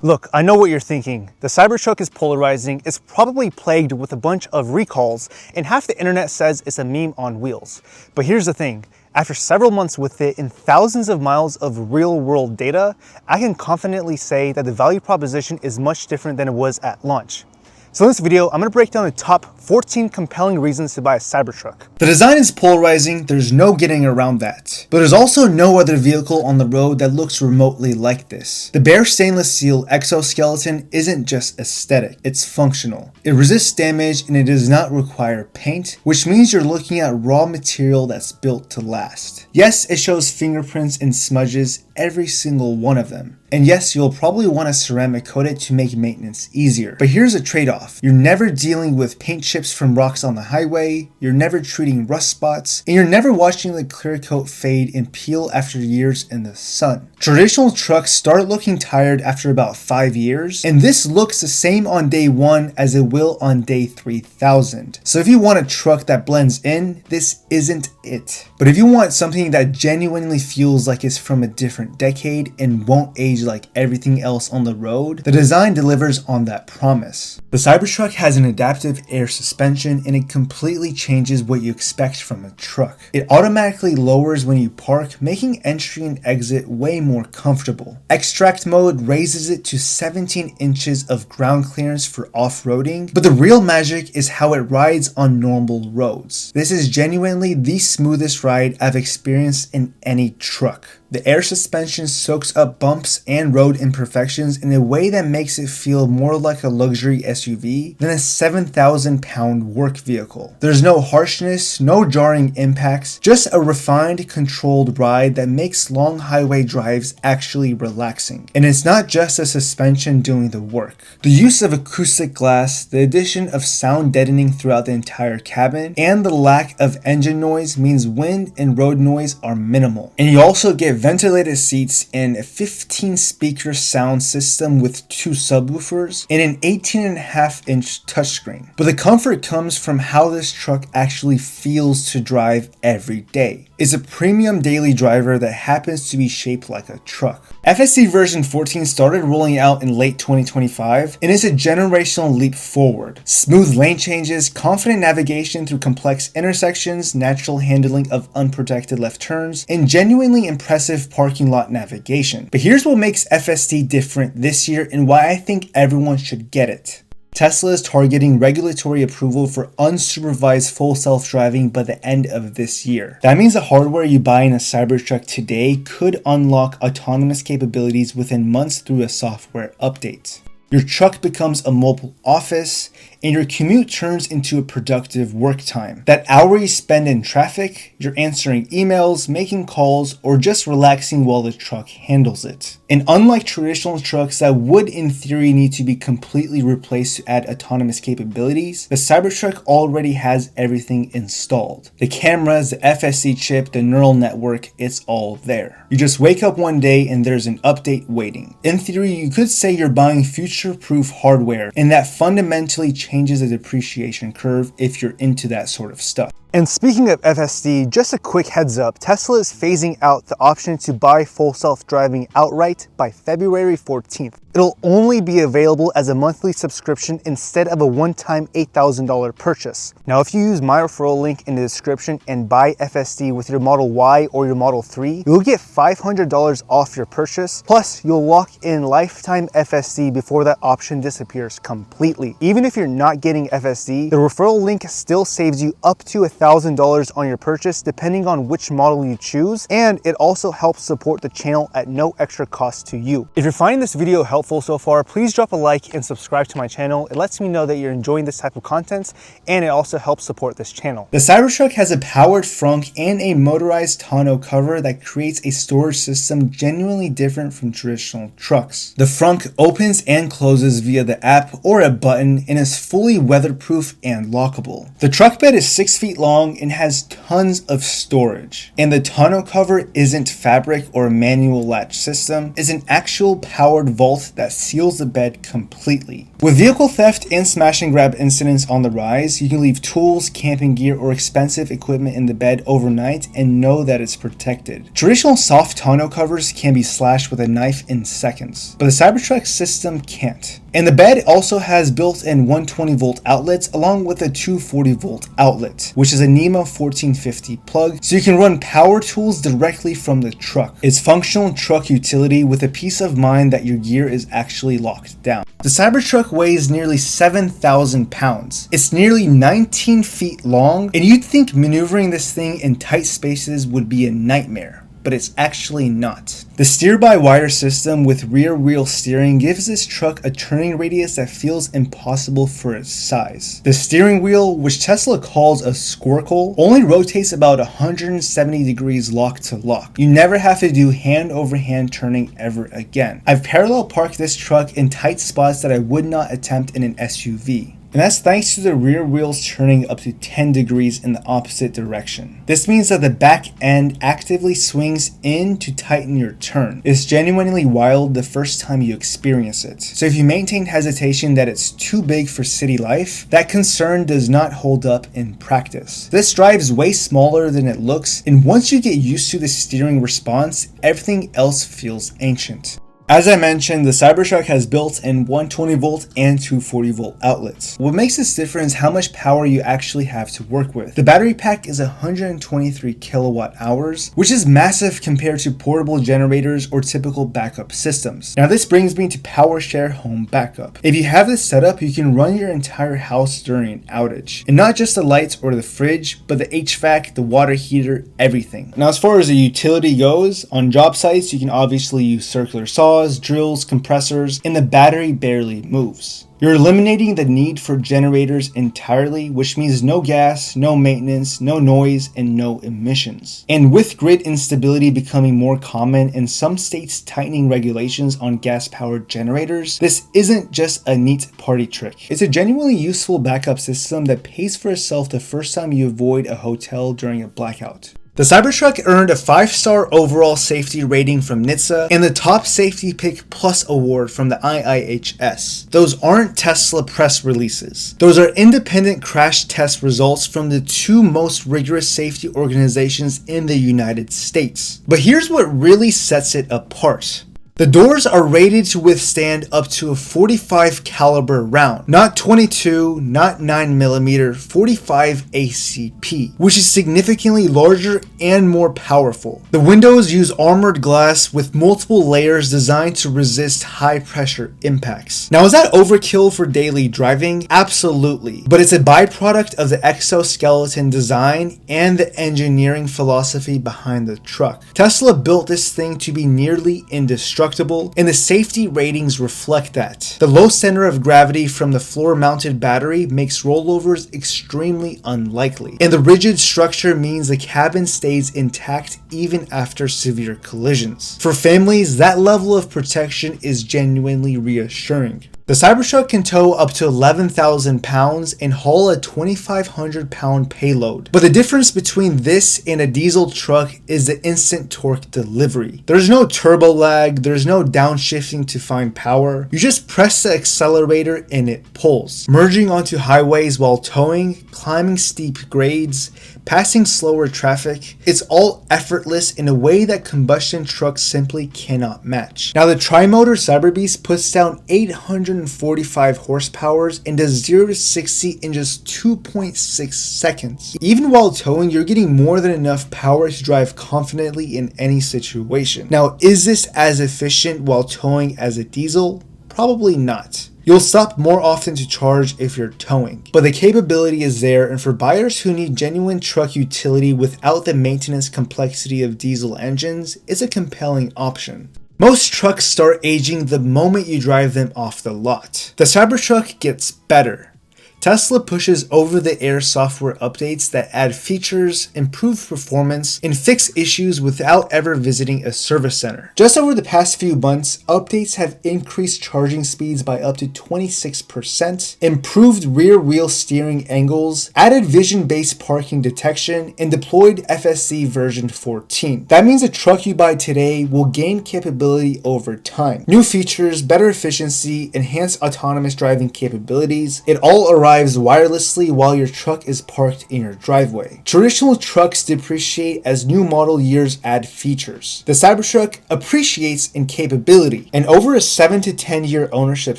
Look, I know what you're thinking. The Cybertruck is polarizing, it's probably plagued with a bunch of recalls, and half the internet says it's a meme on wheels. But here's the thing, after several months with it and thousands of miles of real-world data, I can confidently say that the value proposition is much different than it was at launch. So in this video, I'm going to break down the top 14 compelling reasons to buy a Cybertruck. The design is polarizing, there's no getting around that. But there's also no other vehicle on the road that looks remotely like this. The bare stainless steel exoskeleton isn't just aesthetic, it's functional. It resists damage and it does not require paint, which means you're looking at raw material that's built to last. Yes, it shows fingerprints and smudges, every single one of them. And yes, you'll probably want to ceramic coat it to make maintenance easier. But here's a trade-off. You're never dealing with paint chips from rocks on the highway, you're never treating rust spots, and you're never watching the clear coat fade and peel after years in the sun. Traditional trucks start looking tired after about 5 years, and this looks the same on day 1 as it will on day 3000. So if you want a truck that blends in, this isn't it. But if you want something that genuinely feels like it's from a different decade and won't age like everything else on the road, the design delivers on that promise. The Cybertruck has an adaptive air suspension and it completely changes what you expect from a truck. It automatically lowers when you park, making entry and exit way more comfortable. Extract mode raises it to 17 inches of ground clearance for off-roading, but the real magic is how it rides on normal roads. This is genuinely the smoothest ride I've experienced in any truck. The air suspension soaks up bumps and road imperfections in a way that makes it feel more like a luxury SUV than a 7,000-pound work vehicle. There's no harshness, no jarring impacts, just a refined, controlled ride that makes long highway drives actually relaxing. And it's not just the suspension doing the work. The use of acoustic glass, the addition of sound deadening throughout the entire cabin, and the lack of engine noise means wind and road noise are minimal. And you also get ventilated seats and a 15-speaker sound system with 2 subwoofers and an 18.5-inch touchscreen. But the comfort comes from how this truck actually feels to drive every day. It's a premium daily driver that happens to be shaped like a truck. FSD version 14 started rolling out in late 2025 and is a generational leap forward. Smooth lane changes, confident navigation through complex intersections, natural handling of unprotected left turns, and genuinely impressive parking lot navigation. But here's what makes FSD different this year and why I think everyone should get it. Tesla is targeting regulatory approval for unsupervised full self-driving by the end of this year. That means the hardware you buy in a Cybertruck today could unlock autonomous capabilities within months through a software update. Your truck becomes a mobile office, and your commute turns into a productive work time. That hour you spend in traffic, you're answering emails, making calls, or just relaxing while the truck handles it. And unlike traditional trucks that would in theory need to be completely replaced to add autonomous capabilities, the Cybertruck already has everything installed. The cameras, the FSD chip, the neural network, it's all there. You just wake up one day and there's an update waiting. In theory, you could say you're buying future-proof hardware, and that fundamentally changes the depreciation curve if you're into that sort of stuff. And speaking of FSD, just a quick heads up, Tesla is phasing out the option to buy full self-driving outright by February 14th. It'll only be available as a monthly subscription instead of a one-time $8,000 purchase. Now, if you use my referral link in the description and buy FSD with your Model Y or your Model 3, you'll get $500 off your purchase, plus you'll lock in lifetime FSD before that option disappears completely. Even if you're not getting FSD, the referral link still saves you up to $1,000 on your purchase depending on which model you choose, and it also helps support the channel at no extra cost to you. If you're finding this video helpful so far, please drop a like and subscribe to my channel. It lets me know that you're enjoying this type of content, and it also helps support this channel. The Cybertruck has a powered frunk and a motorized tonneau cover that creates a storage system genuinely different from traditional trucks. The frunk opens and closes via the app or a button and is fully weatherproof and lockable. The truck bed is 6 feet long long and has tons of storage. And the tonneau cover isn't fabric or a manual latch system, it's an actual powered vault that seals the bed completely. With vehicle theft and smash and grab incidents on the rise, you can leave tools, camping gear, or expensive equipment in the bed overnight and know that it's protected. Traditional soft tonneau covers can be slashed with a knife in seconds, but the Cybertruck system can't. And the bed also has built-in 120 volt outlets along with a 240 volt outlet, which is a NEMA 1450 plug, so you can run power tools directly from the truck. It's functional truck utility with a peace of mind that your gear is actually locked down. The Cybertruck weighs nearly 7,000 pounds. It's nearly 19 feet long, and you'd think maneuvering this thing in tight spaces would be a nightmare. But it's actually not. The steer-by-wire system with rear wheel steering gives this truck a turning radius that feels impossible for its size. The steering wheel, which Tesla calls a squircle, only rotates about 170 degrees lock to lock. You never have to do hand-over-hand turning ever again. I've parallel parked this truck in tight spots that I would not attempt in an SUV. And that's thanks to the rear wheels turning up to 10 degrees in the opposite direction. This means that the back end actively swings in to tighten your turn. It's genuinely wild the first time you experience it. So if you maintain hesitation that it's too big for city life, that concern does not hold up in practice. This drive's way smaller than it looks, and once you get used to the steering response, everything else feels ancient. As I mentioned, the Cybertruck has built-in 120 volt and 240 volt outlets. What makes this different is how much power you actually have to work with. The battery pack is 123 kilowatt hours, which is massive compared to portable generators or typical backup systems. Now this brings me to PowerShare Home Backup. If you have this set up, you can run your entire house during an outage. And not just the lights or the fridge, but the HVAC, the water heater, everything. Now as far as the utility goes, on job sites you can obviously use circular saws, drills, compressors, and the battery barely moves. You're eliminating the need for generators entirely, which means no gas, no maintenance, no noise, and no emissions. And with grid instability becoming more common and some states tightening regulations on gas-powered generators, this isn't just a neat party trick. It's a genuinely useful backup system that pays for itself the first time you avoid a hotel during a blackout. The Cybertruck earned a 5-star overall safety rating from NHTSA and the Top Safety Pick Plus award from the IIHS. Those aren't Tesla press releases. Those are independent crash test results from the two most rigorous safety organizations in the United States. But here's what really sets it apart. The doors are rated to withstand up to a 45 caliber round, not 22, not 9mm, 45 ACP, which is significantly larger and more powerful. The windows use armored glass with multiple layers designed to resist high pressure impacts. Now is that overkill for daily driving? Absolutely, but it's a byproduct of the exoskeleton design and the engineering philosophy behind the truck. Tesla built this thing to be nearly indestructible, and the safety ratings reflect that. The low center of gravity from the floor-mounted battery makes rollovers extremely unlikely, and the rigid structure means the cabin stays intact even after severe collisions. For families, that level of protection is genuinely reassuring. The Cybertruck can tow up to 11,000 pounds and haul a 2,500 pound payload. But the difference between this and a diesel truck is the instant torque delivery. There's no turbo lag, there's no downshifting to find power. You just press the accelerator and it pulls. Merging onto highways while towing, climbing steep grades, passing slower traffic, it's all effortless in a way that combustion trucks simply cannot match. Now the tri-motor Cyberbeast puts down 845 horsepower and does 0 to 60 in just 2.6 seconds. Even while towing, you're getting more than enough power to drive confidently in any situation. Now, is this as efficient while towing as a diesel? Probably not. You'll stop more often to charge if you're towing, but the capability is there, and for buyers who need genuine truck utility without the maintenance complexity of diesel engines, it's a compelling option. Most trucks start aging the moment you drive them off the lot. The Cybertruck gets better. Tesla pushes over-the-air software updates that add features, improve performance, and fix issues without ever visiting a service center. Just over the past few months, updates have increased charging speeds by up to 26%, improved rear-wheel steering angles, added vision-based parking detection, and deployed FSD version 14. That means a truck you buy today will gain capability over time. New features, better efficiency, enhanced autonomous driving capabilities, it all arrives wirelessly while your truck is parked in your driveway. Traditional trucks depreciate as new model years add features. The Cybertruck appreciates in capability, and over a 7 to 10 year ownership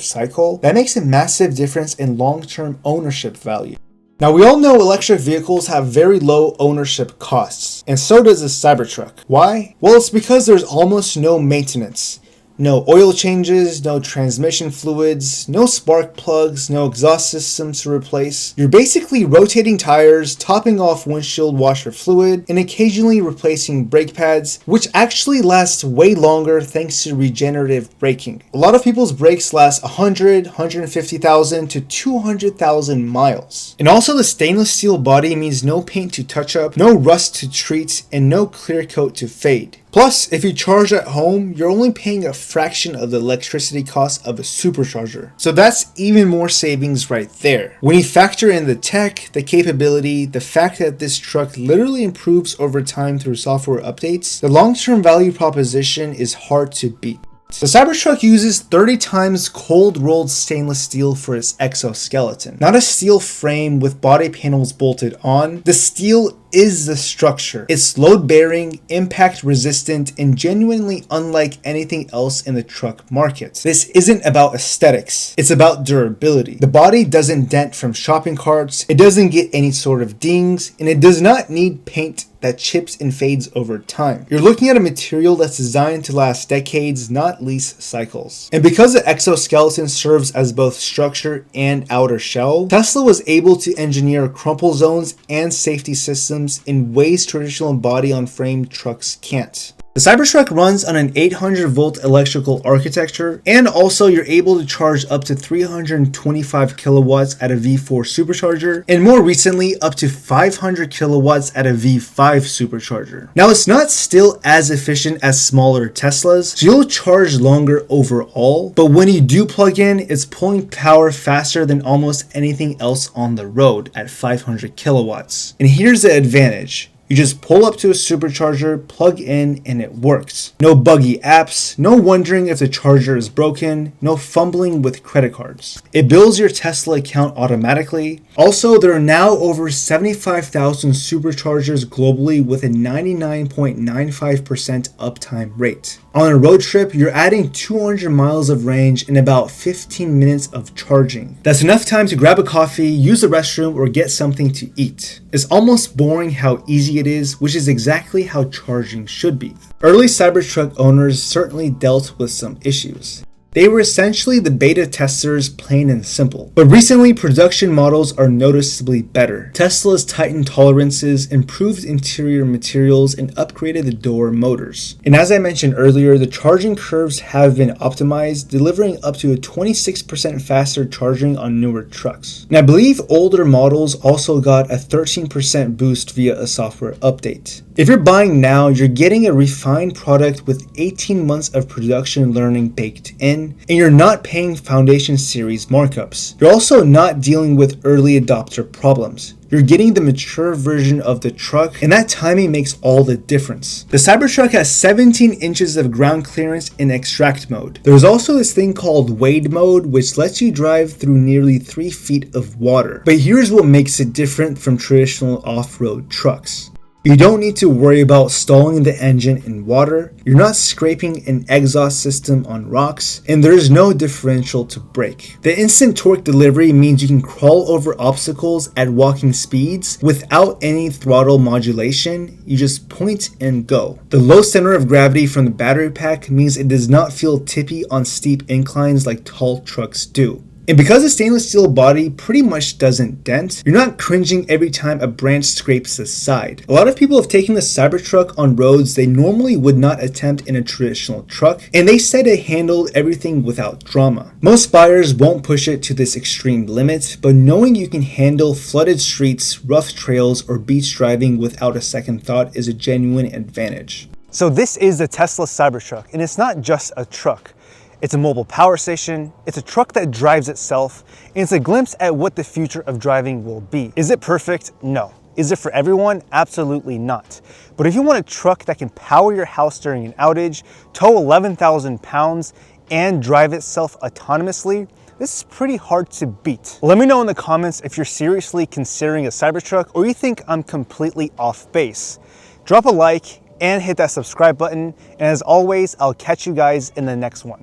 cycle, that makes a massive difference in long-term ownership value. Now, we all know electric vehicles have very low ownership costs, and so does the Cybertruck. Why? Well, it's because there's almost no maintenance. No oil changes, no transmission fluids, no spark plugs, no exhaust systems to replace. You're basically rotating tires, topping off windshield washer fluid, and occasionally replacing brake pads, which actually lasts way longer thanks to regenerative braking. A lot of people's brakes last 100, 150,000 to 200,000 miles. And also the stainless steel body means no paint to touch up, no rust to treat, and no clear coat to fade. Plus, if you charge at home, you're only paying a fraction of the electricity cost of a supercharger. So that's even more savings right there. When you factor in the tech, the capability, the fact that this truck literally improves over time through software updates, the long-term value proposition is hard to beat. The Cybertruck uses 30 times cold-rolled stainless steel for its exoskeleton. Not a steel frame with body panels bolted on. The steel is the structure. It's load-bearing, impact-resistant, and genuinely unlike anything else in the truck market. This isn't about aesthetics. It's about durability. The body doesn't dent from shopping carts, it doesn't get any sort of dings, and it does not need paint that chips and fades over time. You're looking at a material that's designed to last decades, not lease cycles. And because the exoskeleton serves as both structure and outer shell, Tesla was able to engineer crumple zones and safety systems in ways traditional body-on-frame trucks can't. The Cybertruck runs on an 800 volt electrical architecture, and also you're able to charge up to 325 kilowatts at a V4 supercharger, and more recently up to 500 kilowatts at a V5 supercharger. Now, it's not still as efficient as smaller Teslas, so you'll charge longer overall, but when you do plug in, it's pulling power faster than almost anything else on the road at 500 kilowatts. And here's the advantage. You just pull up to a supercharger, plug in, and it works. No buggy apps, no wondering if the charger is broken, no fumbling with credit cards. It bills your Tesla account automatically. Also, there are now over 75,000 superchargers globally with a 99.95% uptime rate. On a road trip, you're adding 200 miles of range in about 15 minutes of charging. That's enough time to grab a coffee, use the restroom, or get something to eat. It's almost boring how easy it is, which is exactly how charging should be. Early Cybertruck owners certainly dealt with some issues. They were essentially the beta testers, plain and simple. But recently, production models are noticeably better. Tesla's tightened tolerances, improved interior materials, and upgraded the door motors. And as I mentioned earlier, the charging curves have been optimized, delivering up to a 26% faster charging on newer trucks. And I believe older models also got a 13% boost via a software update. If you're buying now, you're getting a refined product with 18 months of production learning baked in, and you're not paying Foundation Series markups. You're also not dealing with early adopter problems. You're getting the mature version of the truck, and that timing makes all the difference. The Cybertruck has 17 inches of ground clearance in extract mode. There's also this thing called wade mode, which lets you drive through nearly 3 feet of water. But here's what makes it different from traditional off-road trucks. You don't need to worry about stalling the engine in water, you're not scraping an exhaust system on rocks, and there is no differential to brake. The instant torque delivery means you can crawl over obstacles at walking speeds without any throttle modulation, you just point and go. The low center of gravity from the battery pack means it does not feel tippy on steep inclines like tall trucks do. And because the stainless steel body pretty much doesn't dent, you're not cringing every time a branch scrapes the side. A lot of people have taken the Cybertruck on roads they normally would not attempt in a traditional truck, and they said it handled everything without drama. Most buyers won't push it to this extreme limit, but knowing you can handle flooded streets, rough trails, or beach driving without a second thought is a genuine advantage. So this is the Tesla Cybertruck, and it's not just a truck. It's a mobile power station, it's a truck that drives itself, and it's a glimpse at what the future of driving will be. Is it perfect? No. Is it for everyone? Absolutely not. But if you want a truck that can power your house during an outage, tow 11,000 pounds, and drive itself autonomously, this is pretty hard to beat. Let me know in the comments if you're seriously considering a Cybertruck or you think I'm completely off base. Drop a like and hit that subscribe button, and as always, I'll catch you guys in the next one.